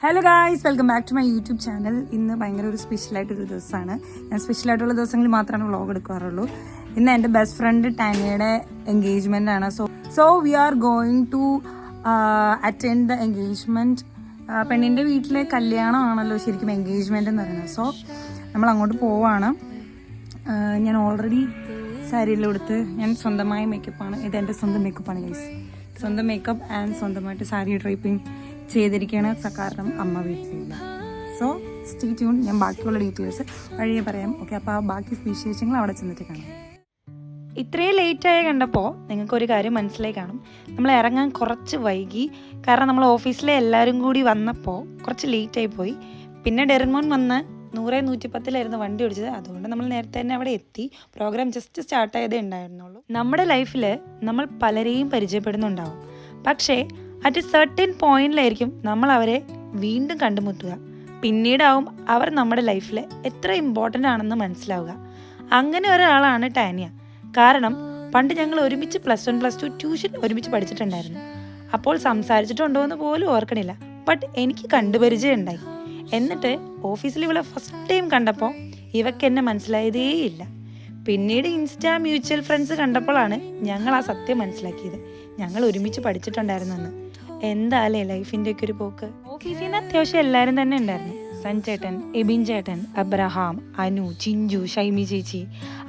Hello guys, welcome back to my YouTube channel. ഇന്ന് ഭയങ്കര ഒരു സ്പെഷ്യലായിട്ടൊരു ദിവസമാണ്. ഞാൻ സ്പെഷ്യലായിട്ടുള്ള ദിവസങ്ങളിൽ മാത്രമാണ് വ്ളോഗ് എടുക്കാറുള്ളൂ. ഇന്ന് എൻ്റെ ബെസ്റ്റ് ഫ്രണ്ട് ടാനിയയുടെ എൻഗേജ്മെൻ്റ് ആണ്. So we are going to attend the engagement. പെണ്ണിൻ്റെ വീട്ടിലെ കല്യാണമാണല്ലോ ശരിക്കും എൻഗേജ്മെൻ്റ് എന്ന് പറയുന്നത്. സോ നമ്മൾ അങ്ങോട്ട് പോവാണ്. ഞാൻ ഓൾറെഡി സാരിയെല്ലാം എടുത്ത് ഞാൻ സ്വന്തമായ മേക്കപ്പാണ്. ഇതെൻ്റെ സ്വന്തം മേക്കപ്പാണ് ഗൈസ്. സ്വന്തം മേക്കപ്പ് ആൻഡ് സ്വന്തമായിട്ട് സാരി ഡ്രൈപ്പിംഗ് ചെയ്തിരിക്കുകയാണ്. കാരണം അമ്മ വീട്ടിലില്ല. So stay tune. ഞാൻ ബാക്കിയുള്ള ഡീറ്റെയിൽസ് വഴിയെ പറയാം. ഓക്കെ, അപ്പോൾ ആ ബാക്കി വിശേഷങ്ങൾ അവിടെ ചെന്നിട്ട് കാണാം. ഇത്രയും ലേറ്റായി കണ്ടപ്പോൾ നിങ്ങൾക്കൊരു കാര്യം മനസ്സിലായി കാണും. നമ്മൾ ഇറങ്ങാൻ കുറച്ച് വൈകി. കാരണം നമ്മൾ ഓഫീസിലെ എല്ലാവരും കൂടി വന്നപ്പോൾ കുറച്ച് ലേറ്റായി പോയി. പിന്നെ ഡെറിമോൻ വന്ന് 100-110 വണ്ടി ഓടിച്ചത്. അതുകൊണ്ട് നമ്മൾ നേരത്തെ തന്നെ അവിടെ എത്തി. പ്രോഗ്രാം ജസ്റ്റ് സ്റ്റാർട്ട് ചെയ്തേ ഉണ്ടായിരുന്നുള്ളൂ. നമ്മുടെ ലൈഫിൽ നമ്മൾ പലരെയും പരിചയപ്പെടുന്നുണ്ടാവും. പക്ഷേ അറ്റ് സർട്ടൻ പോയിന്റിലായിരിക്കും നമ്മൾ അവരെ വീണ്ടും കണ്ടുമുട്ടുക. പിന്നീടാവും അവർ നമ്മുടെ ലൈഫിൽ എത്ര ഇമ്പോർട്ടൻ്റ് ആണെന്ന് മനസ്സിലാവുക. അങ്ങനെ ഒരാളാണ് ടാനിയ. കാരണം പണ്ട് ഞങ്ങൾ ഒരുമിച്ച് +1 +2 ട്യൂഷൻ ഒരുമിച്ച് പഠിച്ചിട്ടുണ്ടായിരുന്നു. അപ്പോൾ സംസാരിച്ചിട്ടുണ്ടോ എന്ന് പോലും ഓർക്കണില്ല. ബട്ട് എനിക്ക് കണ്ടുപരിചയം ഉണ്ടായി. എന്നിട്ട് ഓഫീസിൽ ഇവളെ ഫസ്റ്റ് ടൈം കണ്ടപ്പോൾ ഇവക്ക് എന്നെ മനസ്സിലായതേയില്ല. പിന്നീട് ഇൻസ്റ്റാ മ്യൂച്വൽ ഫ്രണ്ട്സ് കണ്ടപ്പോഴാണ് ഞങ്ങൾ ആ സത്യം മനസ്സിലാക്കിയത്. ഞങ്ങൾ ഒരുമിച്ച് പഠിച്ചിട്ടുണ്ടായിരുന്നെന്ന്. എന്താല്ലേ ലൈഫിൻ്റെ ഒക്കെ ഒരു പോക്ക്. ഓഫീസിൽ നിന്ന് അത്യാവശ്യം എല്ലാവരും തന്നെ ഉണ്ടായിരുന്നു. സഞ്ജേട്ടൻ, എബിൻ ചേട്ടൻ, അബ്രഹാം, അനു, ചിഞ്ചു, ഷൈമി ചേച്ചി,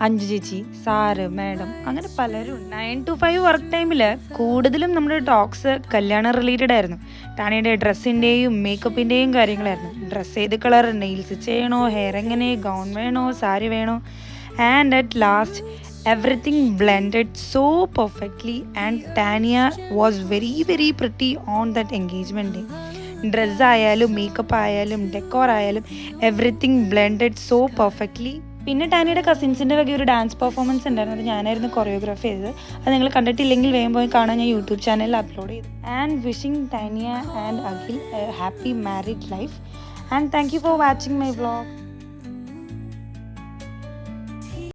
അഞ്ജു ചേച്ചി, സാറ്, മാഡം, അങ്ങനെ പലരും. 9 to 5 വർക്ക് ടൈമിൽ കൂടുതലും നമ്മുടെ ടോക്സ് കല്യാണം റിലേറ്റഡ് ആയിരുന്നു. ടാനിയുടെ ഡ്രസ്സിൻ്റെയും മേക്കപ്പിൻ്റെയും കാര്യങ്ങളായിരുന്നു. ഡ്രസ്സ് ഏത് കളർ, നെയിൽസ് ചെയ്യണോ, ഹെയർ എങ്ങനെ, ഗൗൺ വേണോ, സാരി വേണോ. And at last everything blended so perfectly and Tania was very pretty on that engagement day. Dress ആയാലും മേക്കപ്പ് ആയാലും ഡെക്കോർ ആയാലും എവറിത്തിങ് ബ്ലെൻഡഡ് സോ പെർഫെക്റ്റ്ലി. പിന്നെ ടാനിയുടെ കസിൻസിൻ്റെ വക ഒരു ഡാൻസ് പെർഫോമൻസ് ഉണ്ടായിരുന്നു. അത് ഞാനായിരുന്നു കൊറിയോഗ്രാഫ് ചെയ്തത്. അത് നിങ്ങൾ കണ്ടിട്ടില്ലെങ്കിൽ വേഗം പോയി കാണാൻ ഞാൻ യൂട്യൂബ് ചാനലിൽ അപ്ലോഡ് ചെയ്തു. And wishing Tanya and Akhil A happy married life. And thank you for watching my vlog.